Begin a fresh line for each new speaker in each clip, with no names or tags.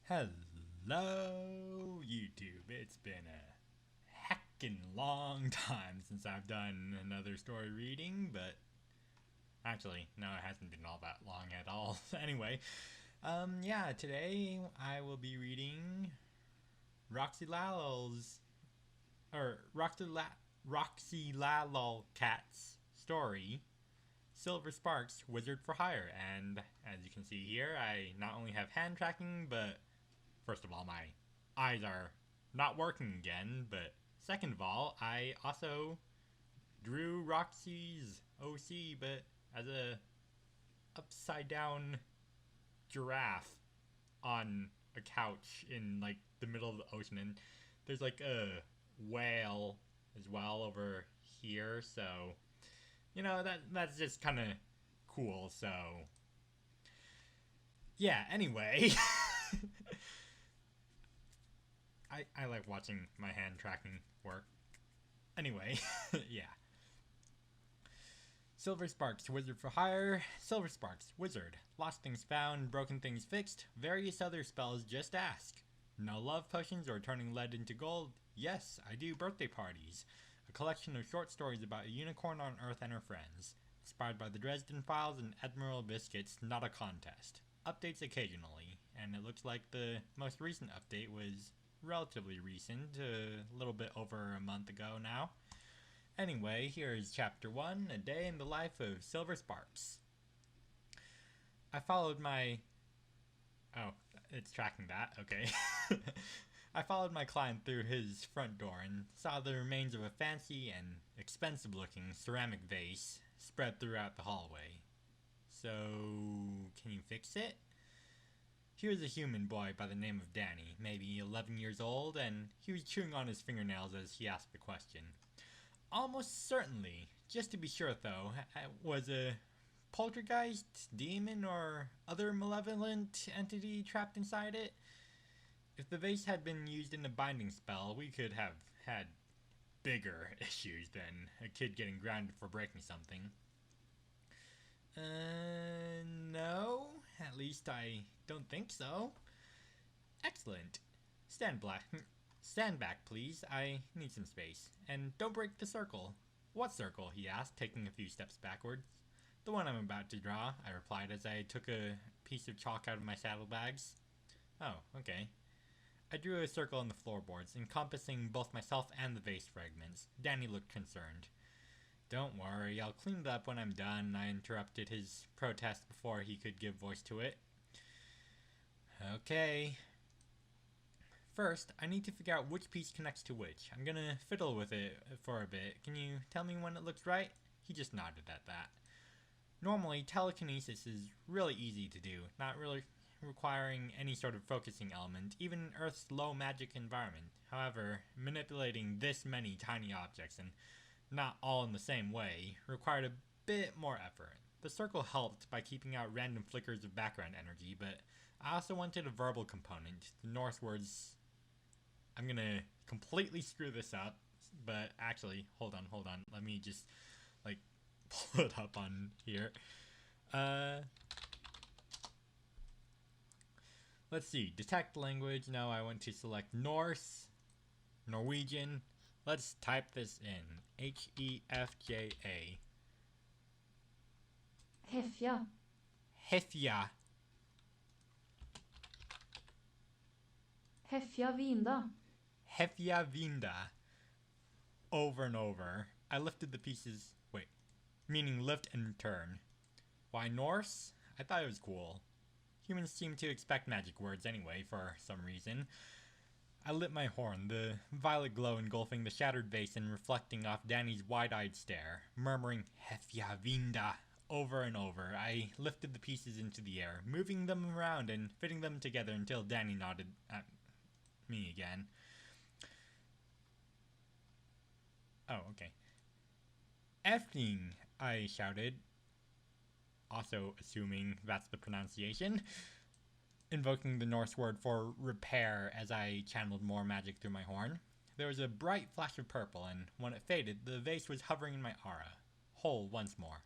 Hello, YouTube. It's been a heckin' long time since I've done another story reading, but actually, no, it hasn't been all that long at all. Anyway, yeah, today I will be reading Roxy Lalol's, or Roxy Lalol Cat's story, Silver Sparks Wizard for Hire. And as you can see here, I not only have hand tracking, but first of all, my eyes are not working again, but second of all, I also drew Roxy's OC, but as a upside down giraffe on a couch in like the middle of the ocean, and there's like a whale as well over here, so that's just kind of cool. So yeah, anyway. I like watching my hand tracking work. Anyway, yeah. Silver Sparks, Wizard for Hire. Silver Sparks, Wizard. Lost things found, broken things fixed. Various other spells, just ask. No love potions or turning lead into gold? Yes, I do birthday parties. A collection of short stories about a unicorn on Earth and her friends. Inspired by the Dresden Files and Admiral Biscuits, not a contest. Updates occasionally, and it looks like the most recent update was relatively recent, a little bit over a month ago now. Anyway, here is chapter 1, A Day in the Life of Silver Sparks. I followed my... Oh, it's tracking that, okay. I followed my client through his front door and saw the remains of a fancy and expensive looking ceramic vase spread throughout the hallway. So, can you fix it? He was a human boy by the name of Danny, maybe 11 years old, and he was chewing on his fingernails as he asked the question. Almost certainly. Just to be sure, though, was a poltergeist, demon, or other malevolent entity trapped inside it? If the vase had been used in a binding spell, we could have had bigger issues than a kid getting grounded for breaking something. No. At least I don't think so. Excellent. Stand back, please. I need some space. And don't break the circle. What circle? He asked, taking a few steps backwards. The one I'm about to draw, I replied as I took a piece of chalk out of my saddlebags. Oh, okay. I drew a circle on the floorboards, encompassing both myself and the vase fragments. Danny looked concerned. Don't worry, I'll clean it up when I'm done, I interrupted his protest before he could give voice to it. Okay. First, I need to figure out which piece connects to which. I'm gonna fiddle with it for a bit. Can you tell me when it looks right? He just nodded at that. Normally, telekinesis is really easy to do, not really requiring any sort of focusing element, even in Earth's low magic environment. However, manipulating this many tiny objects, and not all in the same way, required a bit more effort. The circle helped by keeping out random flickers of background energy, but I also wanted a verbal component. The Norse words... I'm gonna completely screw this up, but actually, hold on. Let me just, pull it up on here. Let's see. Detect language. No, I want to select Norse, Norwegian. Let's type this in. H-E-F-J-A.
Hefja.
Hefja.
Hefja vinda.
Hefja vinda. Over and over. I lifted the pieces. Wait. Meaning lift and turn. Why Norse? I thought it was cool. Humans seem to expect magic words anyway, for some reason. I lit my horn, the violet glow engulfing the shattered vase and reflecting off Danny's wide-eyed stare, murmuring Hefja vinda over and over. I lifted the pieces into the air, moving them around and fitting them together until Danny nodded at me again. Oh, okay. Effing, I shouted, also assuming that's the pronunciation, invoking the Norse word for repair as I channeled more magic through my horn. There was a bright flash of purple, and when it faded, the vase was hovering in my aura, whole once more.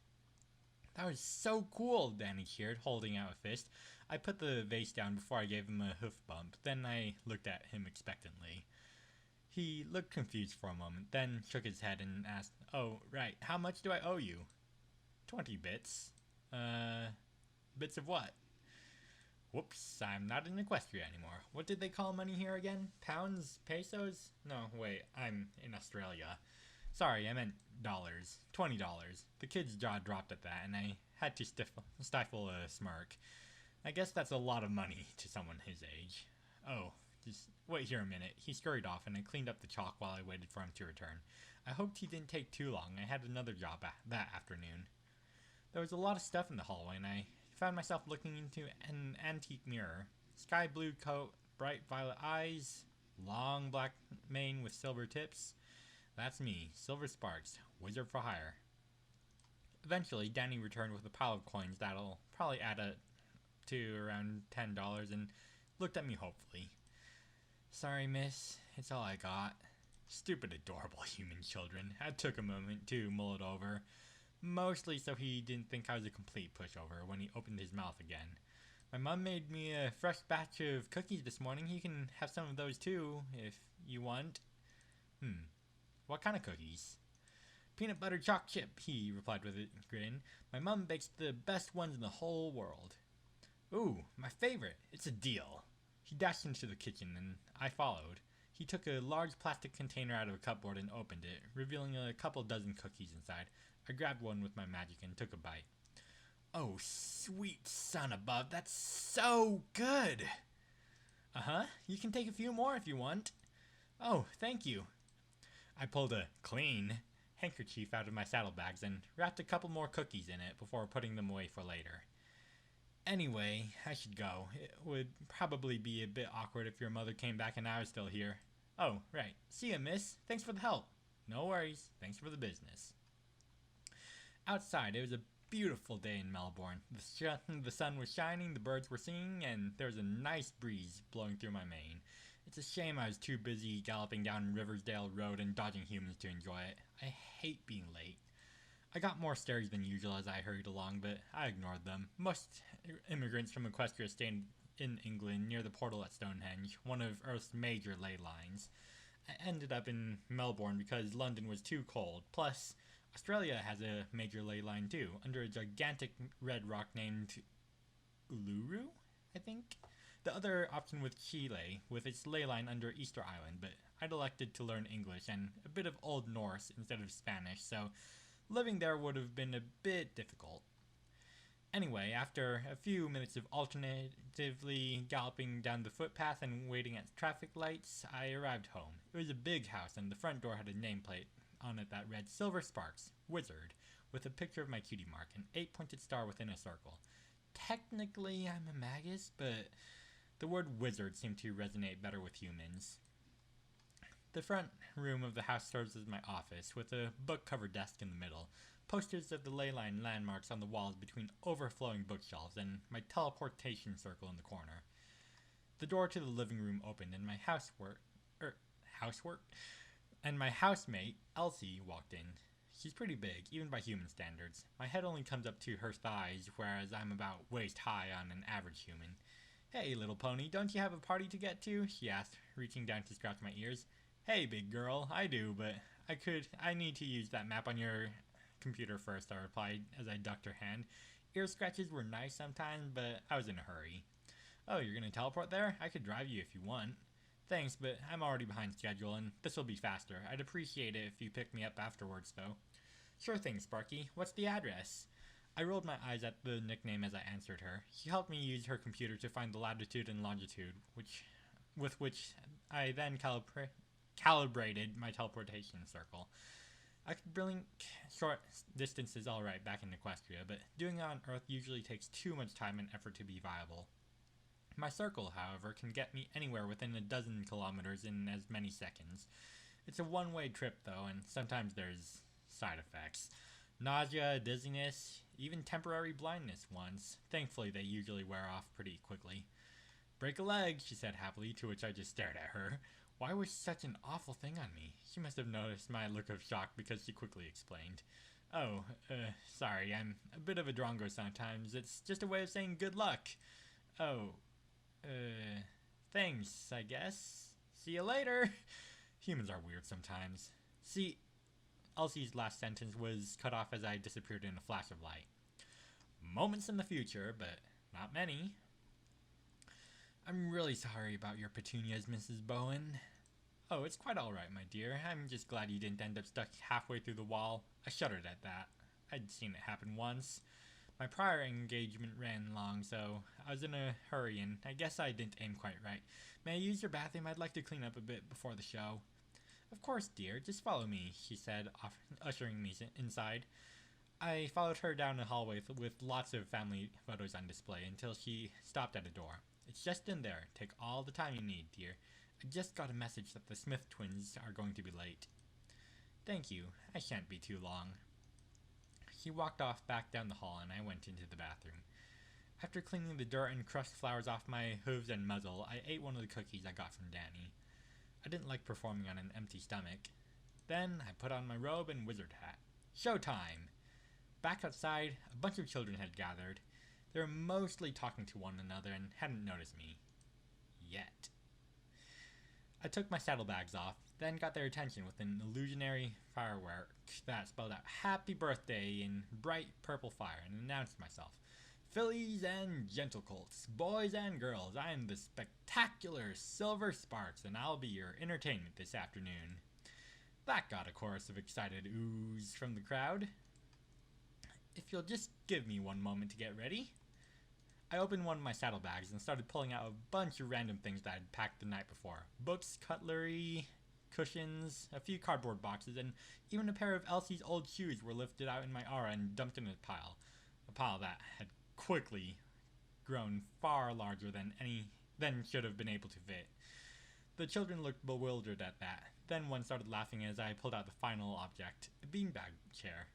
That was so cool, Danny cheered, holding out a fist. I put the vase down before I gave him a hoof bump. Then I looked at him expectantly. He looked confused for a moment, then shook his head and asked, "Oh, right, how much do I owe you?" 20 bits. Bits of what? Whoops, I'm not in Equestria anymore. What did they call money here again? Pounds? Pesos? No, wait, I'm in Australia. Sorry, I meant dollars. $20. The kid's jaw dropped at that, and I had to stifle a smirk. I guess that's a lot of money to someone his age. Oh, just wait here a minute. He scurried off, and I cleaned up the chalk while I waited for him to return. I hoped he didn't take too long. I had another job that afternoon. There was a lot of stuff in the hallway, and I found myself looking into an antique mirror. Sky blue coat, bright violet eyes, long black mane with silver tips. That's me, Silver Sparks, wizard for hire. Eventually, Danny returned with a pile of coins that'll probably add up to around $10 and looked at me hopefully. Sorry, miss, it's all I got. Stupid, adorable human children. I took a moment to mull it over. Mostly so he didn't think I was a complete pushover when he opened his mouth again. My mom made me a fresh batch of cookies this morning. You can have some of those too, if you want. What kind of cookies? Peanut butter choc chip, he replied with a grin. My mom bakes the best ones in the whole world. Ooh, my favorite. It's a deal. He dashed into the kitchen and I followed. He took a large plastic container out of a cupboard and opened it, revealing a couple dozen cookies inside. I grabbed one with my magic and took a bite. Oh, sweet son above, that's so good! Uh-huh, you can take a few more if you want. Oh, thank you. I pulled a clean handkerchief out of my saddlebags and wrapped a couple more cookies in it before putting them away for later. Anyway, I should go. It would probably be a bit awkward if your mother came back and I was still here. Oh, right. See ya, miss. Thanks for the help. No worries. Thanks for the business. Outside, it was a beautiful day in Melbourne. The sun was shining, the birds were singing, and there was a nice breeze blowing through my mane. It's a shame I was too busy galloping down Riversdale Road and dodging humans to enjoy it. I hate being late. I got more stares than usual as I hurried along, but I ignored them. Most immigrants from Equestria stayed in England near the portal at Stonehenge, one of Earth's major ley lines. I ended up in Melbourne because London was too cold. Plus, Australia has a major ley line too, under a gigantic red rock named Uluru, I think? The other option was Chile, with its ley line under Easter Island, but I'd elected to learn English and a bit of Old Norse instead of Spanish, so living there would have been a bit difficult. Anyway, after a few minutes of alternatively galloping down the footpath and waiting at traffic lights, I arrived home. It was a big house, and the front door had a nameplate on it that read Silver Sparks, Wizard, with a picture of my cutie mark, an 8-pointed star within a circle. Technically, I'm a magus, but the word wizard seemed to resonate better with humans. The front room of the house serves as my office, with a book-covered desk in the middle, posters of the ley line landmarks on the walls between overflowing bookshelves, and my teleportation circle in the corner. The door to the living room opened, and my my housemate, Elsie, walked in. She's pretty big, even by human standards. My head only comes up to her thighs, whereas I'm about waist high on an average human. Hey, little pony, don't you have a party to get to? She asked, reaching down to scratch my ears. Hey, big girl, I do, but I need to use that map on your computer first, I replied as I ducked her hand. Ear scratches were nice sometimes, but I was in a hurry. Oh, you're gonna teleport there? I could drive you if you want. Thanks, but I'm already behind schedule, and this will be faster. I'd appreciate it if you picked me up afterwards, though. Sure thing, Sparky. What's the address? I rolled my eyes at the nickname as I answered her. She helped me use her computer to find the latitude and longitude, with which I then calibrated my teleportation circle. I could blink short distances alright back in Equestria, but doing it on Earth usually takes too much time and effort to be viable. My circle, however, can get me anywhere within a dozen kilometers in as many seconds. It's a one-way trip, though, and sometimes there's side effects. Nausea, dizziness, even temporary blindness once. Thankfully, they usually wear off pretty quickly. Break a leg, she said happily, to which I just stared at her. Why was such an awful thing on me? She must have noticed my look of shock because she quickly explained. Oh, sorry, I'm a bit of a drongo sometimes. It's just a way of saying good luck. Oh, thanks, I guess. See you later. Humans are weird sometimes. See, Elsie's last sentence was cut off as I disappeared in a flash of light. Moments in the future, but not many. I'm really sorry about your petunias, Mrs. Bowen. Oh, it's quite alright, my dear. I'm just glad you didn't end up stuck halfway through the wall. I shuddered at that. I'd seen it happen once. My prior engagement ran long, so I was in a hurry, and I guess I didn't aim quite right. May I use your bathroom? I'd like to clean up a bit before the show. Of course, dear. Just follow me, she said, ushering me inside. I followed her down the hallway with lots of family photos on display until she stopped at a door. It's just in there. Take all the time you need, dear. I just got a message that the Smith twins are going to be late. Thank you. I shan't be too long. She walked off back down the hall and I went into the bathroom. After cleaning the dirt and crushed flowers off my hooves and muzzle, I ate one of the cookies I got from Danny. I didn't like performing on an empty stomach. Then I put on my robe and wizard hat. Showtime! Back outside, a bunch of children had gathered. They were mostly talking to one another and hadn't noticed me. Yet. I took my saddlebags off, then got their attention with an illusionary firework that spelled out Happy Birthday in bright purple fire and announced myself. Fillies and gentlecolts, boys and girls, I am the spectacular Silver Sparks and I'll be your entertainment this afternoon. That got a chorus of excited oohs from the crowd. If you'll just give me one moment to get ready. I opened one of my saddlebags and started pulling out a bunch of random things that I'd packed the night before. Books, cutlery, cushions, a few cardboard boxes, and even a pair of Elsie's old shoes were lifted out in my aura and dumped in a pile. A pile that had quickly grown far larger than should have been able to fit. The children looked bewildered at that. Then one started laughing as I pulled out the final object, a beanbag chair.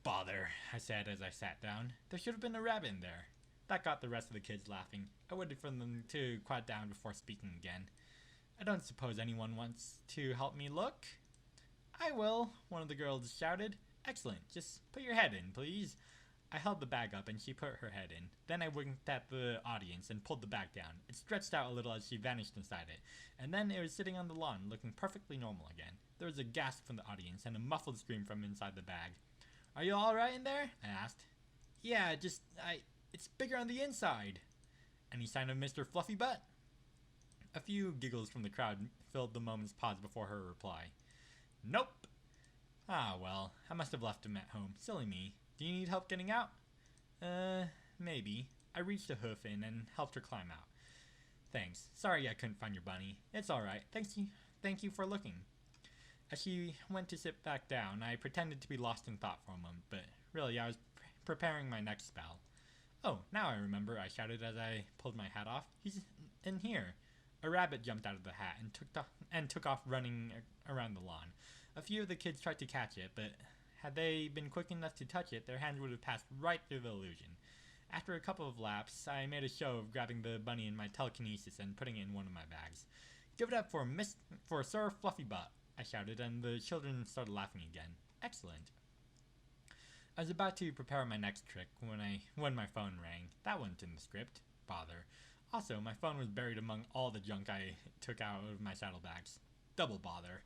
Bother, I said as I sat down. There should have been a rabbit in there. That got the rest of the kids laughing. I waited for them to quiet down before speaking again. I don't suppose anyone wants to help me look? I will, one of the girls shouted. Excellent, just put your head in, please. I held the bag up and she put her head in. Then I winked at the audience and pulled the bag down. It stretched out a little as she vanished inside it. And then it was sitting on the lawn, looking perfectly normal again. There was a gasp from the audience and a muffled scream from inside the bag. Are you alright in there? I asked. Yeah, it's bigger on the inside. Any sign of Mr. Fluffy Butt? A few giggles from the crowd filled the moment's pause before her reply. Nope. Ah, well, I must have left him at home. Silly me. Do you need help getting out? Maybe. I reached a hoof in and helped her climb out. Thanks. Sorry I couldn't find your bunny. It's alright. Thank you for looking. As she went to sit back down, I pretended to be lost in thought for a moment, but really I was preparing my next spell. Oh, now I remember, I shouted as I pulled my hat off. He's in here. A rabbit jumped out of the hat and took off running around the lawn. A few of the kids tried to catch it, but had they been quick enough to touch it, their hands would have passed right through the illusion. After a couple of laps, I made a show of grabbing the bunny in my telekinesis and putting it in one of my bags. Give it up for Sir Fluffy Butt, I shouted, and the children started laughing again. Excellent. I was about to prepare my next trick when my phone rang. That wasn't in the script. Bother. Also, my phone was buried among all the junk I took out of my saddlebags. Double bother.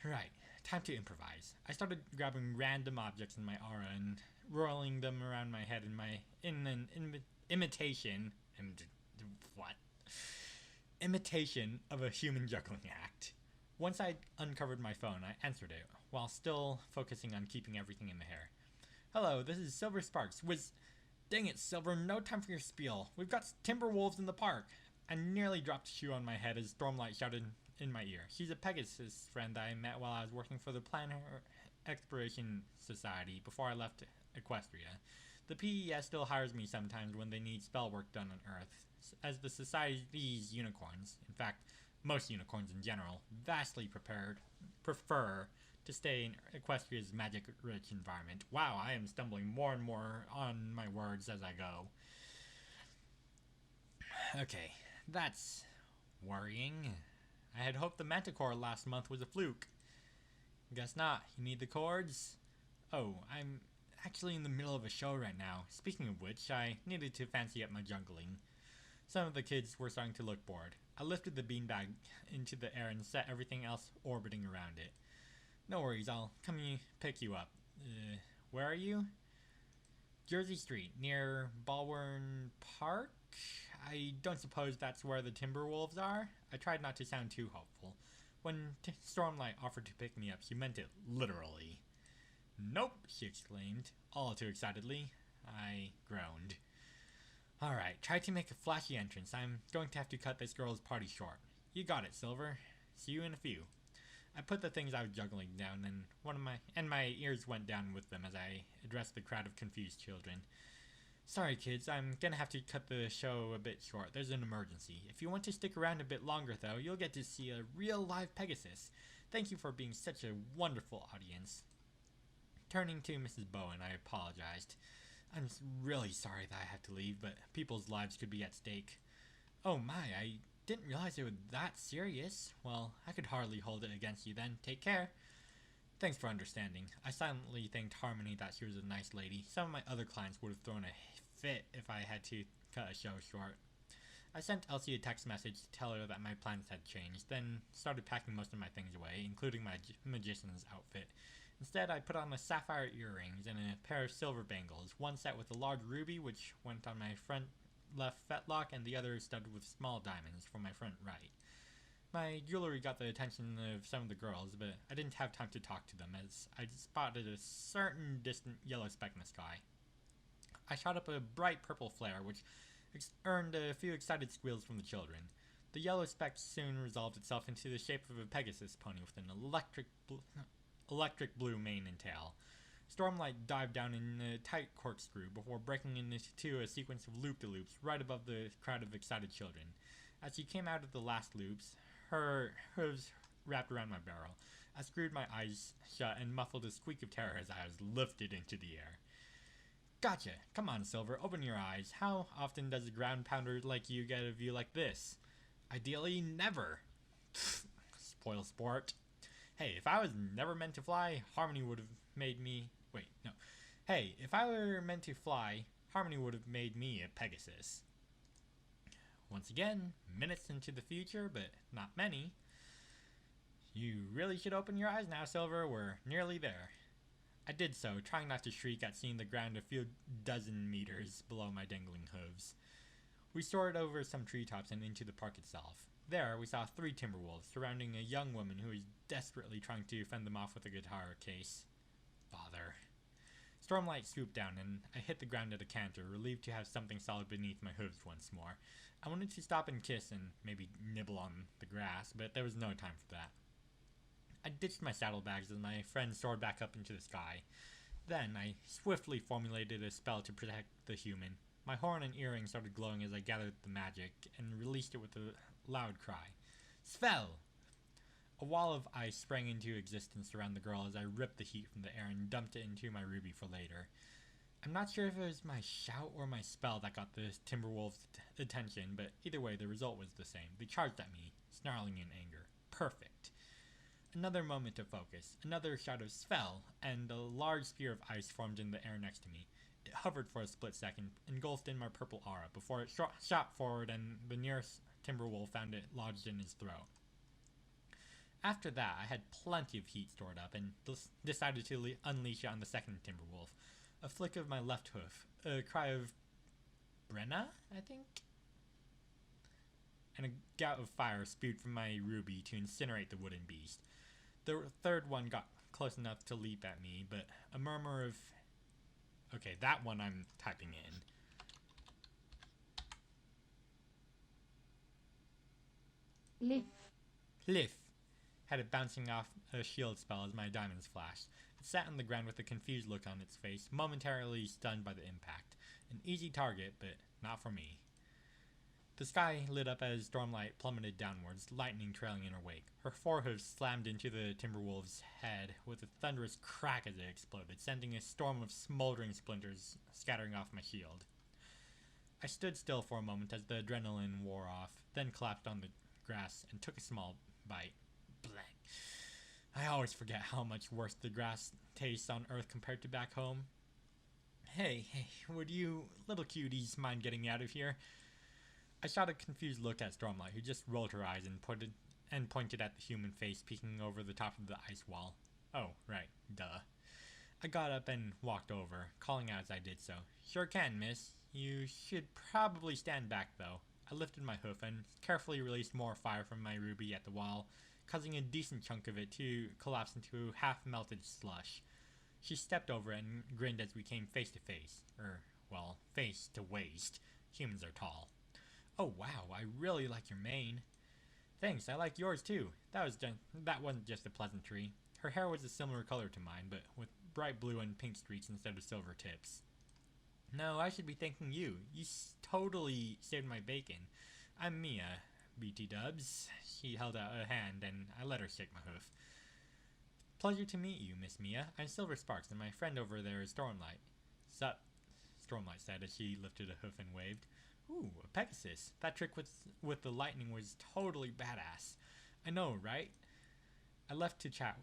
Right, time to improvise. I started grabbing random objects in my aura and rolling them around my head in an imitation of a human juggling act. Once I uncovered my phone, I answered it, while still focusing on keeping everything in the hair. Hello, this is Silver Sparks. Dang it, Silver, no time for your spiel. We've got timber wolves in the park. I nearly dropped a shoe on my head as Stormlight shouted in my ear. She's a Pegasus friend I met while I was working for the Planet Exploration Society before I left Equestria. The PES still hires me sometimes when they need spell work done on Earth, as the Society's unicorns, in fact, most unicorns in general, vastly prefer to stay in Equestria's magic-rich environment. Wow, I am stumbling more and more on my words as I go. Okay, that's worrying. I had hoped the Manticore last month was a fluke. Guess not. You need the cords? Oh, I'm actually in the middle of a show right now. Speaking of which, I needed to fancy up my jungling. Some of the kids were starting to look bored. I lifted the beanbag into the air and set everything else orbiting around it. No worries, I'll come pick you up. Where are you? Jersey Street, near Balwern Park? I don't suppose that's where the Timberwolves are? I tried not to sound too hopeful. When Stormlight offered to pick me up, she meant it literally. Nope, she exclaimed, all too excitedly. I groaned. Alright, try to make a flashy entrance. I'm going to have to cut this girl's party short. You got it, Silver. See you in a few. I put the things I was juggling down, and my ears went down with them as I addressed the crowd of confused children. Sorry, kids, I'm gonna have to cut the show a bit short. There's an emergency. If you want to stick around a bit longer, though, you'll get to see a real live Pegasus. Thank you for being such a wonderful audience. Turning to Mrs. Bowen, I apologized. I'm really sorry that I had to leave, but people's lives could be at stake. Oh my, I didn't realize it was that serious. Well, I could hardly hold it against you then. Take care. Thanks for understanding. I silently thanked Harmony that she was a nice lady. Some of my other clients would have thrown a fit if I had to cut a show short. I sent Elsie a text message to tell her that my plans had changed, then started packing most of my things away, including my magician's outfit. Instead, I put on the sapphire earrings and a pair of silver bangles, one set with a large ruby which went on my front left fetlock and the other studded with small diamonds for my front right. My jewelry got the attention of some of the girls, but I didn't have time to talk to them as I spotted a certain distant yellow speck in the sky. I shot up a bright purple flare which earned a few excited squeals from the children. The yellow speck soon resolved itself into the shape of a Pegasus pony with an electric blue mane and tail. Stormlight dived down in a tight corkscrew before breaking into a sequence of loop-de-loops right above the crowd of excited children. As she came out of the last loops, her hooves wrapped around my barrel. I screwed my eyes shut and muffled a squeak of terror as I was lifted into the air. Gotcha! Come on, Silver, open your eyes. How often does a ground pounder like you get a view like this? Ideally, never. Spoil sport. Hey, if I was never meant to fly, Harmony would have made me... Wait, no. Hey, if I were meant to fly, Harmony would have made me a Pegasus. Once again, minutes into the future, but not many. You really should open your eyes now, Silver. We're nearly there. I did so, trying not to shriek at seeing the ground a few dozen meters below my dangling hooves. We soared over some treetops and into the park itself. There, we saw 3 Timberwolves surrounding a young woman who was desperately trying to fend them off with a guitar case. Bother. Stormlight swooped down, and I hit the ground at a canter, relieved to have something solid beneath my hooves once more. I wanted to stop and kiss and maybe nibble on the grass, but there was no time for that. I ditched my saddlebags as my friend soared back up into the sky. Then, I swiftly formulated a spell to protect the human. My horn and earring started glowing as I gathered the magic, and released it with a loud cry. Spell! A wall of ice sprang into existence around the girl as I ripped the heat from the air and dumped it into my ruby for later. I'm not sure if it was my shout or my spell that got the Timberwolves' attention, but either way the result was the same. They charged at me, snarling in anger. Perfect. Another moment of focus, another shout of spell, and a large sphere of ice formed in the air next to me. It hovered for a split second, engulfed in my purple aura, before it shot forward and the nearest Timberwolf found it lodged in his throat. After that, I had plenty of heat stored up and decided to unleash it on the second Timberwolf. A flick of my left hoof, a cry of Brenna, I think? And a gout of fire spewed from my ruby to incinerate the wooden beast. The third one got close enough to leap at me, but a murmur of... Okay, that one I'm typing in. Liff had it bouncing off a shield spell as my diamonds flashed. It sat on the ground with a confused look on its face, momentarily stunned by the impact. An easy target, but not for me. The sky lit up as Stormlight plummeted downwards, lightning trailing in her wake. Her forehead slammed into the Timberwolf's head with a thunderous crack as it exploded, sending a storm of smoldering splinters scattering off my shield. I stood still for a moment as the adrenaline wore off, then collapsed on the grass and took a small bite. Blank. I always forget how much worse the grass tastes on Earth compared to back home. Hey, would you little cuties mind getting out of here? I shot a confused look at Stormlight, who just rolled her eyes and pointed at the human face peeking over the top of the ice wall. Oh, right, duh. I got up and walked over, calling out as I did so. Sure can, miss. You should probably stand back, though. I lifted my hoof and carefully released more fire from my ruby at the wall, causing a decent chunk of it to collapse into half-melted slush. She stepped over it and grinned as we came face to face. Well, face to waist. Humans are tall. Oh wow, I really like your mane. Thanks, I like yours too. That wasn't just a pleasantry. Her hair was a similar color to mine, but with bright blue and pink streaks instead of silver tips. No, I should be thanking you. You totally saved my bacon. I'm Mia, BT Dubs. She held out a hand and I let her shake my hoof. Pleasure to meet you, Miss Mia. I'm Silver Sparks and my friend over there is Stormlight. Sup, Stormlight said as she lifted a hoof and waved. Ooh, a Pegasus. That trick with the lightning was totally badass. I know, right? I left to chat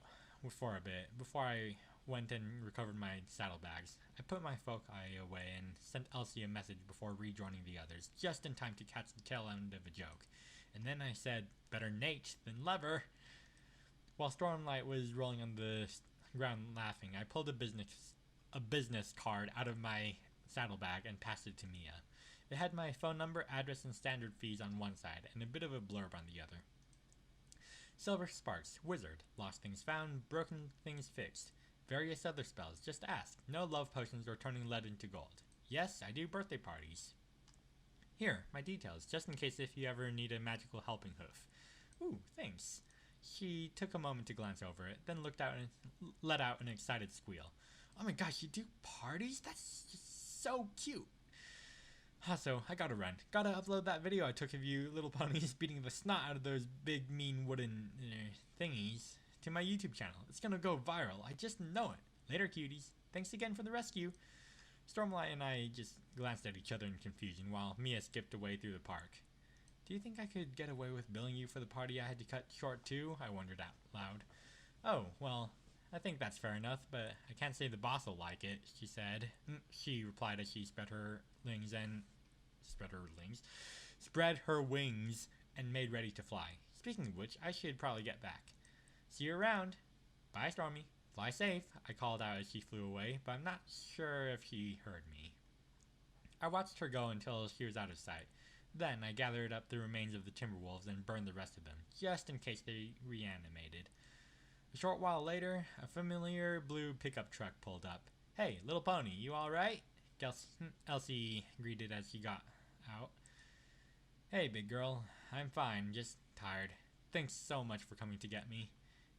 for a bit before I went and recovered my saddlebags. I put my foci away and sent Elsie a message before rejoining the others, just in time to catch the tail end of a joke. And then I said, better Nate than Lever. While Stormlight was rolling on the ground laughing, I pulled a business card out of my saddlebag and passed it to Mia. It had my phone number, address, and standard fees on one side, and a bit of a blurb on the other. Silver Sparks, Wizard, Lost Things Found, Broken Things Fixed. Various other spells, just ask. No love potions or turning lead into gold. Yes, I do birthday parties. Here, my details, just in case if you ever need a magical helping hoof. Ooh, thanks. She took a moment to glance over it, then looked out and let out an excited squeal. Oh my gosh, you do parties? That's just so cute. Also, I gotta run. Gotta upload that video I took of you little ponies beating the snot out of those big mean wooden thingies to my YouTube channel. It's gonna go viral. I just know it. Later, cuties. Thanks again for the rescue. Stormlight and I just glanced at each other in confusion while Mia skipped away through the park. Do you think I could get away with billing you for the party I had to cut short too? I wondered out loud. Oh, well, I think that's fair enough, but I can't say the boss will like it, she said. She replied as she spread her wings and made ready to fly. Speaking of which, I should probably get back. See you around. Bye, Stormy. Fly safe, I called out as she flew away, but I'm not sure if she heard me. I watched her go until she was out of sight. Then I gathered up the remains of the Timberwolves and burned the rest of them, just in case they reanimated. A short while later, a familiar blue pickup truck pulled up. Hey, little pony, you alright? Elsie greeted as she got out. Hey, big girl. I'm fine, just tired. Thanks so much for coming to get me.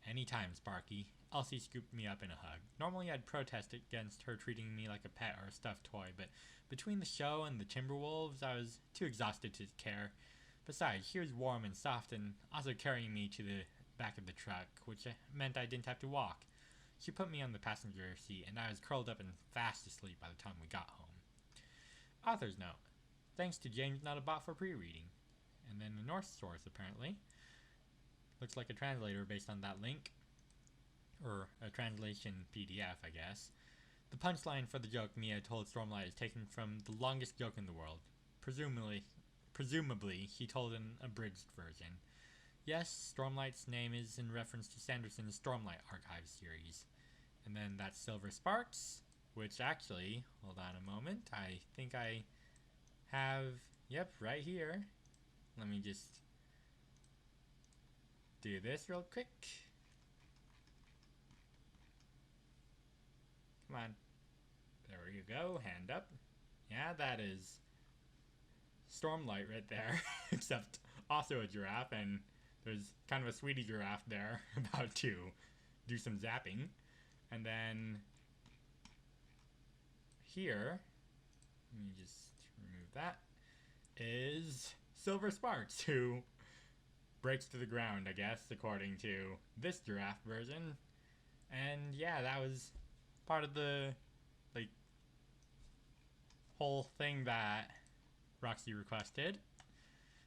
Anytime, Sparky. Elsie scooped me up in a hug. Normally I'd protest against her treating me like a pet or a stuffed toy, but between the show and the Timberwolves, I was too exhausted to care. Besides, she was warm and soft and also carrying me to the back of the truck, which meant I didn't have to walk. She put me on the passenger seat, and I was curled up and fast asleep by the time we got home. Author's note. Thanks to James Not a Bot for pre-reading. And then a Norse source, apparently. Looks like a translator based on that link. Or a translation PDF, I guess. The punchline for the joke Mia told Stormlight is taken from the longest joke in the world. Presumably, he told an abridged version. Yes, Stormlight's name is in reference to Sanderson's Stormlight Archive series. And then that's Silver Sparks, which actually, hold on a moment, I think I have, yep, right here. Let me just do this real quick. Come on. There you go, hand up. Yeah, that is Stormlight right there, except also a giraffe, and there's kind of a sweetie giraffe there about to do some zapping. And then here, let me just remove that, is Silver Sparks, who breaks to the ground, I guess, according to this giraffe version. And yeah, that was part of the, like, whole thing that Roxy requested.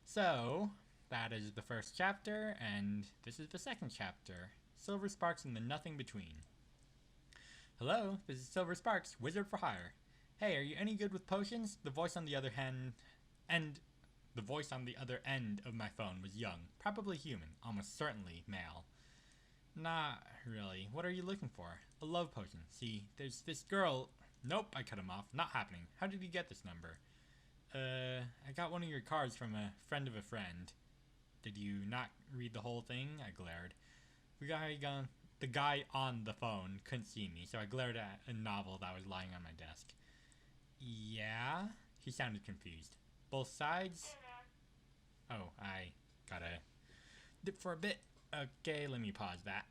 So that is the first chapter, and this is the second chapter. Silver Sparks and the nothing between. Hello, this is Silver Sparks, wizard for hire. Hey, are you any good with potions? The voice on the other end of my phone was young, probably human, almost certainly male. Not really. What are you looking for? A love potion. See, there's this girl. Nope, I cut him off. Not happening. How did you get this number? I got one of your cards from a friend of a friend. Did you not read the whole thing? I glared. The guy on the phone couldn't see me, so I glared at a novel that was lying on my desk. Yeah? He sounded confused. Both sides? Oh, I gotta dip for a bit. Okay, let me pause that.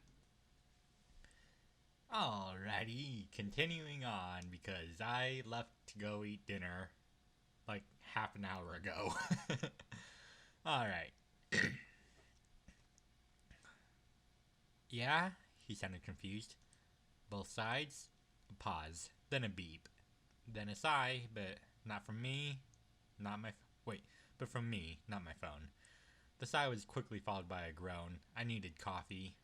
Alrighty, continuing on, because I left to go eat dinner like half an hour ago. Alright. Yeah? He sounded confused. Both sides? A pause. Then a beep. Then a sigh, but not from me. But from me, not my phone. The sigh was quickly followed by a groan. I needed coffee.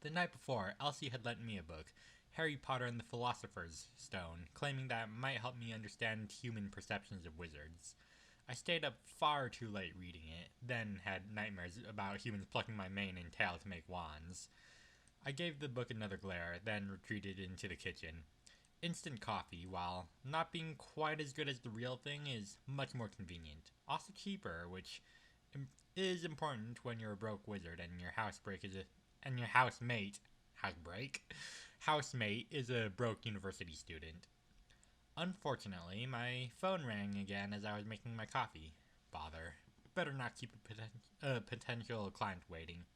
The night before, Elsie had lent me a book, Harry Potter and the Philosopher's Stone, claiming that it might help me understand human perceptions of wizards. I stayed up far too late reading it, then had nightmares about humans plucking my mane and tail to make wands. I gave the book another glare, then retreated into the kitchen. Instant coffee, while not being quite as good as the real thing, is much more convenient. Also cheaper, which is important when you're a broke wizard and your housemate is a broke university student. Unfortunately, my phone rang again as I was making my coffee. Bother. Better not keep a potential client waiting.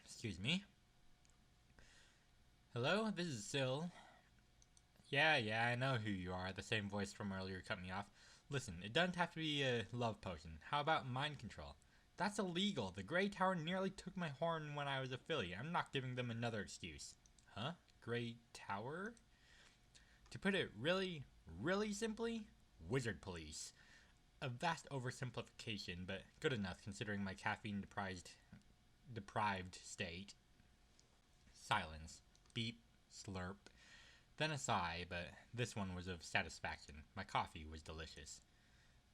Excuse me. Hello, this is Sil. Yeah, I know who you are. The same voice from earlier cut me off. Listen, it doesn't have to be a love potion. How about mind control? That's illegal. The Grey Tower nearly took my horn when I was a filly. I'm not giving them another excuse. Huh? Grey Tower? To put it really, really simply, wizard police. A vast oversimplification, but good enough considering my caffeine-deprived state. Silence. Beep. Slurp. Then a sigh, but this one was of satisfaction. My coffee was delicious.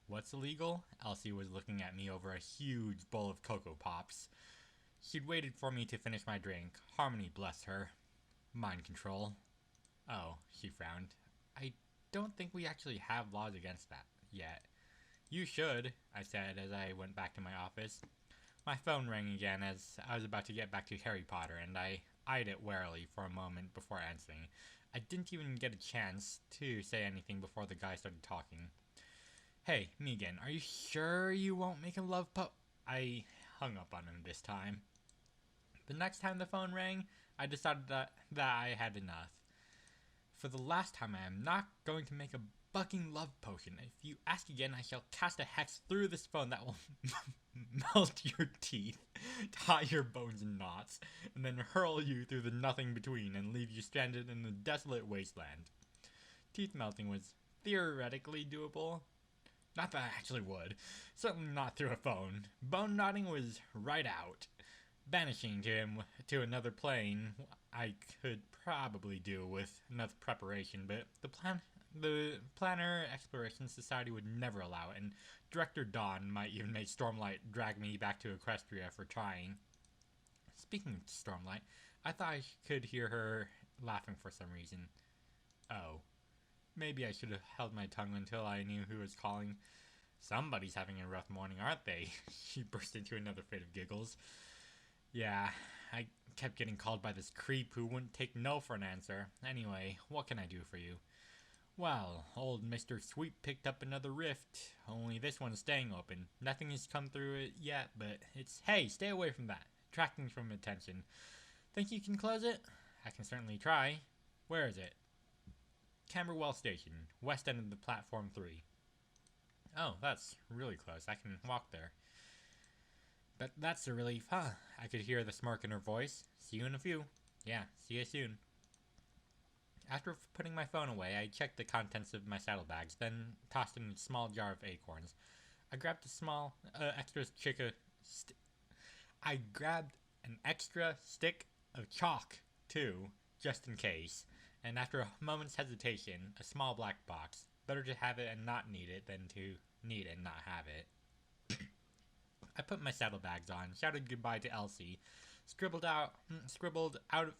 What's illegal? Elsie was looking at me over a huge bowl of Cocoa Pops. She'd waited for me to finish my drink. Harmony, bless her. Mind control. Oh, she frowned. I don't think we actually have laws against that yet. You should, I said as I went back to my office. My phone rang again as I was about to get back to Harry Potter, and I eyed it warily for a moment before answering. I didn't even get a chance to say anything before the guy started talking. Hey, me again. Are you sure you won't make a love I hung up on him this time. The next time the phone rang, I decided that I had enough. For the last time, I am not going to make a bucking love potion. If you ask again, I shall cast a hex through this phone that will melt your teeth, tie your bones in knots, and then hurl you through the nothing between and leave you stranded in a desolate wasteland. Teeth melting was theoretically doable. Not that I actually would. Certainly not through a phone. Bone knotting was right out. Banishing him to another plane I could probably do with enough preparation, but the Planner Exploration Society would never allow it, and Director Dawn might even make Stormlight drag me back to Equestria for trying. Speaking of Stormlight, I thought I could hear her laughing for some reason. Oh. Maybe I should have held my tongue until I knew who was calling. Somebody's having a rough morning, aren't they? She burst into another fit of giggles. Yeah, I kept getting called by this creep who wouldn't take no for an answer. Anyway, what can I do for you? Well, old Mr. Sweep picked up another rift, only this one's staying open. Nothing has come through it yet, but hey, stay away from that. Attracting from attention. Think you can close it? I can certainly try. Where is it? Camberwell Station, west end of the platform 3. Oh, that's really close. I can walk there. But that's a relief, huh? I could hear the smirk in her voice. See you in a few. Yeah, see you soon. After putting my phone away, I checked the contents of my saddlebags, then tossed in a small jar of acorns. I grabbed a small, extra I grabbed an extra stick of chalk, too, just in case, and after a moment's hesitation, a small black box. Better to have it and not need it than to need it and not have it. I put my saddlebags on, shouted goodbye to Elsie, scribbled out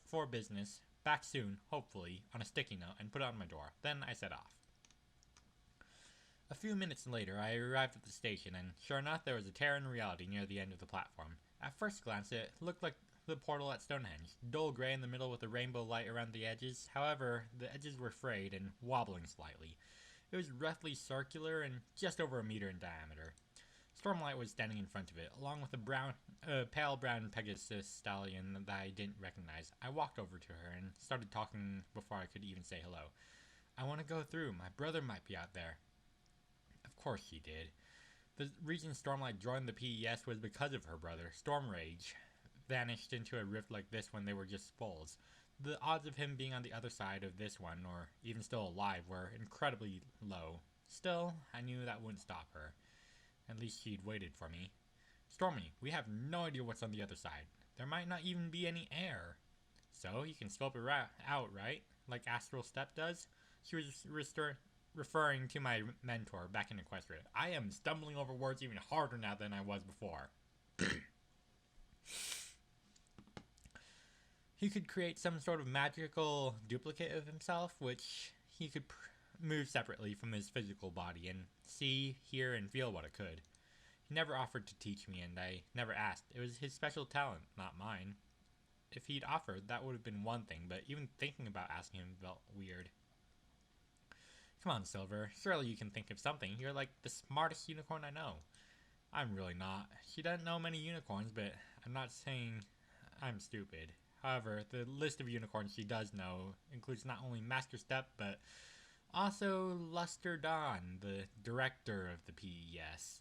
for business, back soon, hopefully, on a sticky note, and put it on my door. Then I set off. A few minutes later, I arrived at the station, and sure enough, there was a tear in reality near the end of the platform. At first glance, it looked like the portal at Stonehenge, dull gray in the middle with a rainbow light around the edges. However, the edges were frayed and wobbling slightly. It was roughly circular and just over a meter in diameter. Stormlight was standing in front of it, along with a pale brown Pegasus stallion that I didn't recognize. I walked over to her and started talking before I could even say hello. I want to go through. My brother might be out there. Of course she did. The reason Stormlight joined the PES was because of her brother. Stormrage vanished into a rift like this when they were just foals. The odds of him being on the other side of this one, or even still alive, were incredibly low. Still, I knew that wouldn't stop her. At least she'd waited for me. Stormy, we have no idea what's on the other side. There might not even be any air. So, you can scope it out, right? Like Astral Step does? She was referring to my mentor back in Equestria. I am stumbling over words even harder now than I was before. He could create some sort of magical duplicate of himself, which he could move separately from his physical body and see, hear, and feel what it could. He never offered to teach me, and I never asked. It was his special talent, not mine. If he'd offered, that would have been one thing, but even thinking about asking him felt weird. Come on, Silver. Surely you can think of something. You're like the smartest unicorn I know. I'm really not. She doesn't know many unicorns, but I'm not saying I'm stupid. However, the list of unicorns she does know includes not only Master Step, but also Luster Dawn, the director of the PES.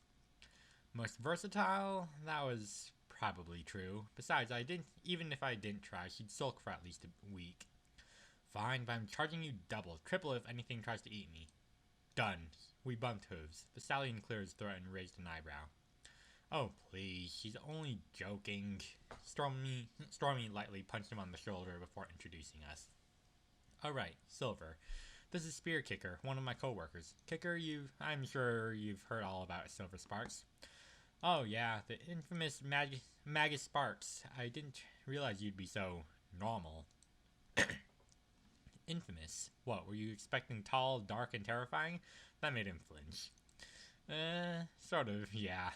Most versatile? That was probably true. Besides, even if I didn't try, she'd sulk for at least a week. Fine, but I'm charging you double, triple if anything tries to eat me. Done. We bumped hooves. The stallion cleared his throat and raised an eyebrow. Oh, please, she's only joking. Stormy lightly punched him on the shoulder before introducing us. Alright, Silver. This is Spear Kicker, one of my co-workers. Kicker, I'm sure you've heard all about Silver Sparks. Oh yeah, the infamous Magus Sparks. I didn't realize you'd be so normal. Infamous? What, were you expecting tall, dark, and terrifying? That made him flinch. Sort of, yeah.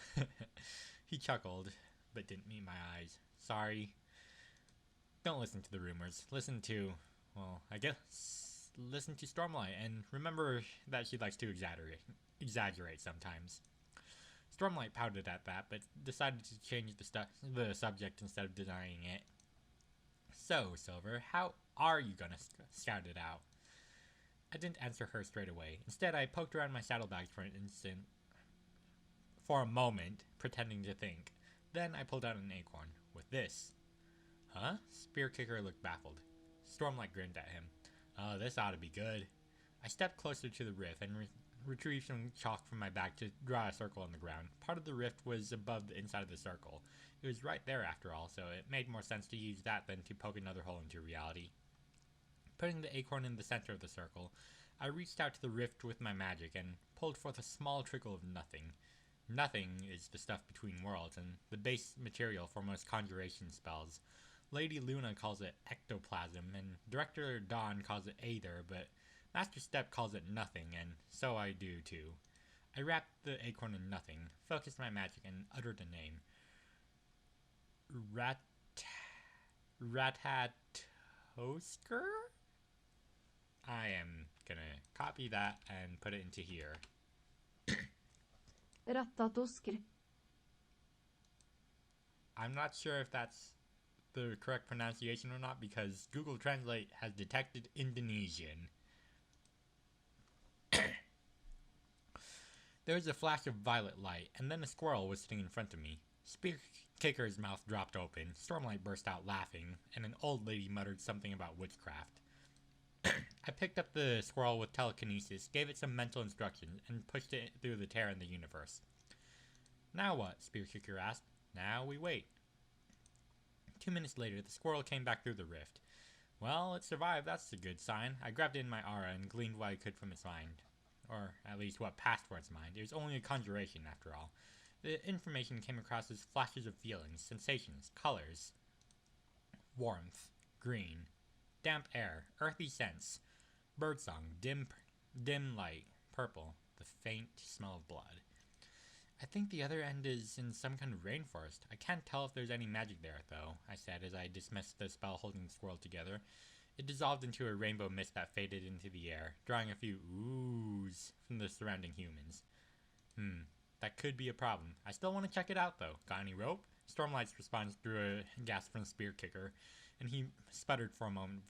He chuckled, but didn't meet my eyes. Sorry. Don't listen to the rumors. Listen to Stormlight, and remember that she likes to exaggerate sometimes. Stormlight pouted at that, but decided to change the subject instead of denying it. So, Silver, how are you gonna scout it out? I didn't answer her straight away. Instead, I poked around my saddlebags for a moment, pretending to think. Then I pulled out an acorn. With this. Huh? Spear Kicker looked baffled. Stormlight grinned at him. Oh, this ought to be good. I stepped closer to the rift and retrieved some chalk from my bag to draw a circle on the ground. Part of the rift was above the inside of the circle. It was right there after all, so it made more sense to use that than to poke another hole into reality. Putting the acorn in the center of the circle, I reached out to the rift with my magic and pulled forth a small trickle of nothing. Nothing is the stuff between worlds, and the base material for most conjuration spells. Lady Luna calls it ectoplasm, and Director Dawn calls it aether, but Master Step calls it nothing, and so I do too. I wrapped the acorn in nothing, focused my magic, and uttered a name. Ratatosker? I am gonna copy that and put it into here.
Ratatosker.
I'm not sure if that's the correct pronunciation or not because Google Translate has detected Indonesian. There was a flash of violet light, and then a squirrel was sitting in front of me. Spear Kicker's mouth dropped open, Stormlight burst out laughing, and an old lady muttered something about witchcraft. I picked up the squirrel with telekinesis, gave it some mental instructions, and pushed it through the tear in the universe. Now what? Spear Kicker asked. Now we wait. 2 minutes later, the squirrel came back through the rift. Well, it survived, that's a good sign. I grabbed it in my aura and gleaned what I could from its mind. Or at least what passed for its mind. It was only a conjuration, after all. The information came across as flashes of feelings, sensations, colors. Warmth, green, damp air, earthy scents, birdsong, dim light, purple, the faint smell of blood. I think the other end is in some kind of rainforest. I can't tell if there's any magic there, though, I said as I dismissed the spell holding the squirrel together. It dissolved into a rainbow mist that faded into the air, drawing a few oohs from the surrounding humans. That could be a problem. I still want to check it out, though. Got any rope? Stormlight's response drew a gasp from the spear kicker, and he sputtered for a moment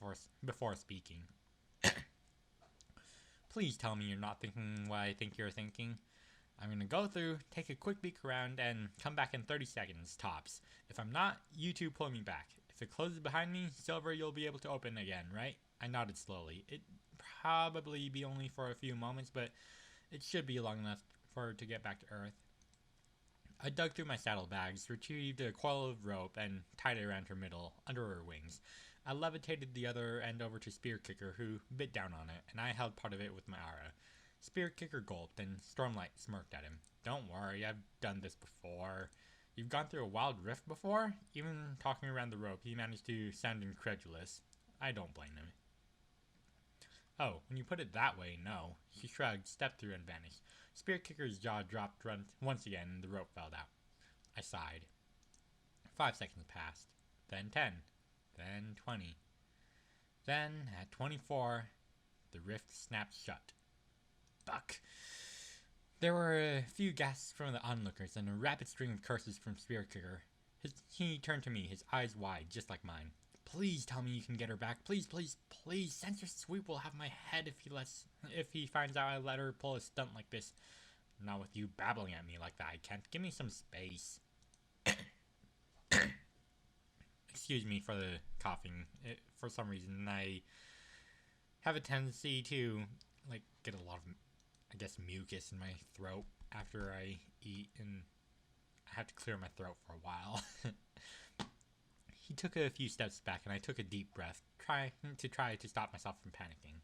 before speaking. Please tell me you're not thinking what I think you're thinking. I'm going to go through, take a quick peek around, and come back in 30 seconds, tops. If I'm not, you two pull me back. If it closes behind me, Silver, you'll be able to open again, right? I nodded slowly. It'd probably be only for a few moments, but it should be long enough for her to get back to Earth. I dug through my saddlebags, retrieved a coil of rope, and tied it around her middle, under her wings. I levitated the other end over to Spear Kicker, who bit down on it, and I held part of it with my aura. Spear Kicker gulped, and Stormlight smirked at him. Don't worry, I've done this before. You've gone through a wild rift before? Even talking around the rope, he managed to sound incredulous. I don't blame him. Oh, when you put it that way, no. She shrugged, stepped through, and vanished. Spear Kicker's jaw dropped once again, and the rope fell out. I sighed. 5 seconds passed. Then 10. Then 20. Then, at 24, the rift snapped shut. Buck! There were a few gasps from the onlookers and a rapid string of curses from Spear Kicker. He turned to me, his eyes wide, just like mine. Please tell me you can get her back. Please, please, please. Sensor Sweep will have my head if he finds out I let her pull a stunt like this. Not with you babbling at me like that, I can't. Give me some space. Excuse me for the coughing. For some reason, I have a tendency to, get a lot of, mucus in my throat after I eat, and I have to clear my throat for a while. He took a few steps back, and I took a deep breath, try to stop myself from panicking.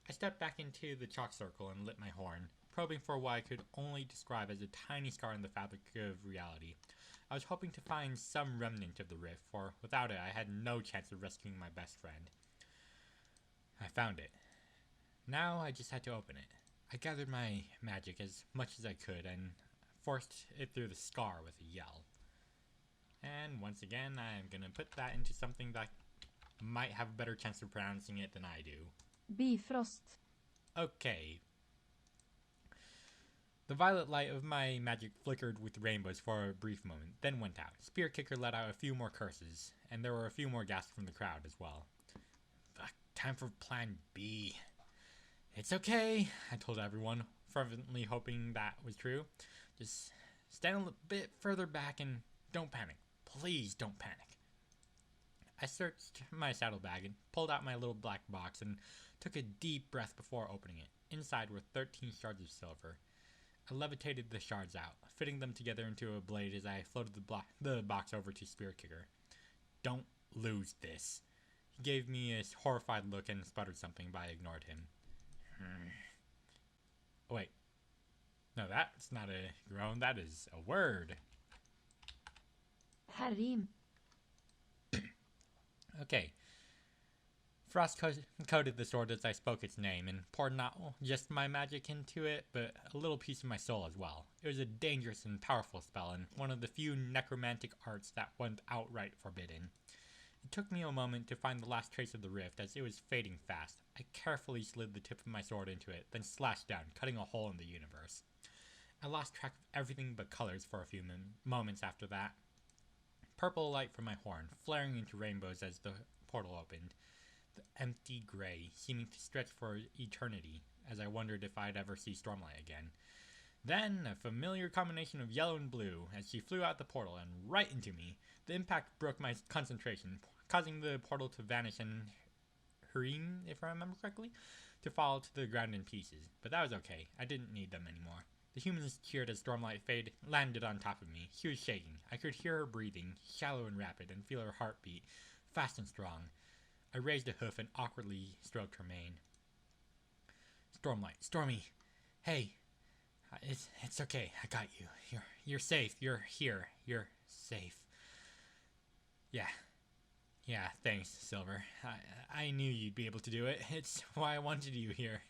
I stepped back into the chalk circle and lit my horn, probing for what I could only describe as a tiny scar in the fabric of reality. I was hoping to find some remnant of the rift, for without it I had no chance of rescuing my best friend. I found it. Now I just had to open it. I gathered my magic as much as I could and forced it through the scar with a yell. And once again, I'm gonna put that into something that might have a better chance of pronouncing it than I do.
Bifrost.
Okay. The violet light of my magic flickered with rainbows for a brief moment, then went out. Spear Kicker let out a few more curses, and there were a few more gasps from the crowd as well. Time for Plan B. It's okay, I told everyone, fervently hoping that was true. Just stand a bit further back and don't panic. Please don't panic. I searched my saddlebag and pulled out my little black box and took a deep breath before opening it. Inside were 13 shards of silver. I levitated the shards out, fitting them together into a blade as I floated the box over to Spear Kicker. Don't lose this. He gave me a horrified look and sputtered something, but I ignored him. Wait. No, that's not a groan. That is a word.
Harim.
Okay. Frost coated the sword as I spoke its name and poured not just my magic into it, but a little piece of my soul as well. It was a dangerous and powerful spell, and one of the few necromantic arts that went outright forbidden. It took me a moment to find the last trace of the rift, as it was fading fast. I carefully slid the tip of my sword into it, then slashed down, cutting a hole in the universe. I lost track of everything but colors for a few moments after that. Purple light from my horn, flaring into rainbows as the portal opened. The empty gray, seeming to stretch for eternity, as I wondered if I'd ever see Stormlight again. Then, a familiar combination of yellow and blue, as she flew out the portal and right into me. The impact broke my concentration, causing the portal to vanish and Harim, if I remember correctly, to fall to the ground in pieces. But that was okay. I didn't need them anymore. The humans cheered as Stormlight Fade landed on top of me. She was shaking. I could hear her breathing, shallow and rapid, and feel her heartbeat, fast and strong. I raised a hoof and awkwardly stroked her mane. Stormlight, Stormy, hey, it's okay. I got you. You're safe. You're here. You're safe. Yeah, thanks, Silver. I knew you'd be able to do it. It's why I wanted you here.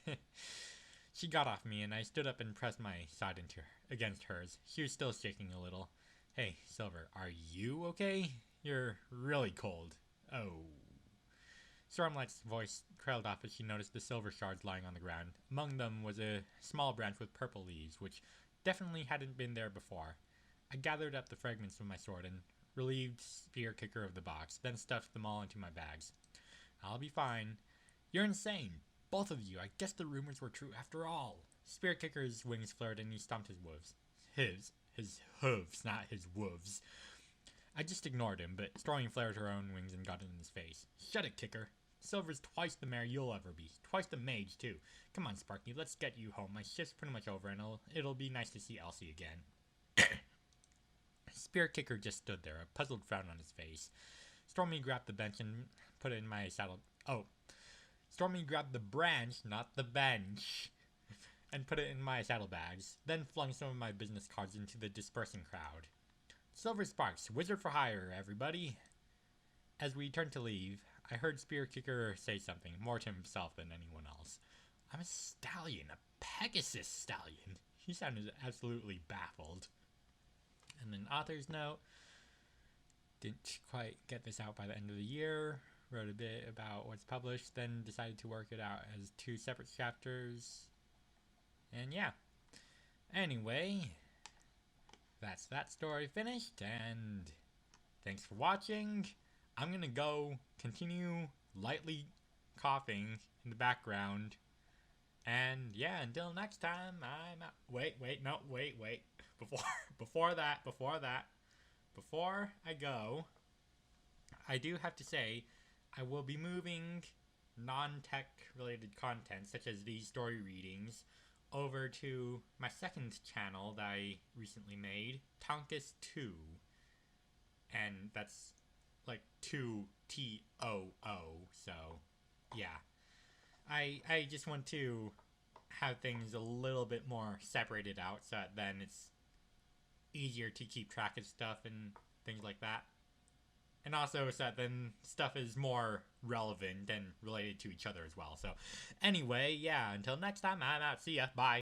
She got off me, and I stood up and pressed my side against hers. She was still shaking a little. Hey, Silver, are you okay? You're really cold. Oh. Stormlight's voice trailed off as she noticed the silver shards lying on the ground. Among them was a small branch with purple leaves, which definitely hadn't been there before. I gathered up the fragments of my sword and relieved Spear Kicker of the box, then stuffed them all into my bags. I'll be fine. You're insane. Both of you. I guess the rumors were true after all. Spear Kicker's wings flared and he stomped his wolves. His hooves, not his wolves. I just ignored him, but Stormy flared her own wings and got in his face. Shut it, Kicker. Silver's twice the mayor you'll ever be. Twice the mage, too. Come on, Sparky, let's get you home. My shift's pretty much over, and it'll be nice to see Elsie again. Spear Kicker just stood there, a puzzled frown on his face. Stormy grabbed the bench and put it in my saddle. Oh. Stormy grabbed the branch, not the bench, and put it in my saddlebags, then flung some of my business cards into the dispersing crowd. Silver Sparks, wizard for hire, everybody. As we turned to leave, I heard Spear Kicker say something, more to himself than anyone else. I'm a stallion, a Pegasus stallion. He sounded absolutely baffled. And then author's note. Didn't quite get this out by the end of the year. Wrote a bit about what's published, then decided to work it out as 2 separate chapters. And yeah. Anyway, that's that story finished, and thanks for watching. I'm gonna go continue lightly coughing in the background. And yeah, until next time, I'm out. Wait. Before I go, I do have to say, I will be moving non-tech related content, such as these story readings, over to my second channel that I recently made, Tonkus Too. And that's like 2TOO, so yeah. I just want to have things a little bit more separated out so that then it's easier to keep track of stuff and things like that. And also so that then stuff is more relevant and related to each other as well. So anyway, yeah, until next time, I'm out. See ya. Bye.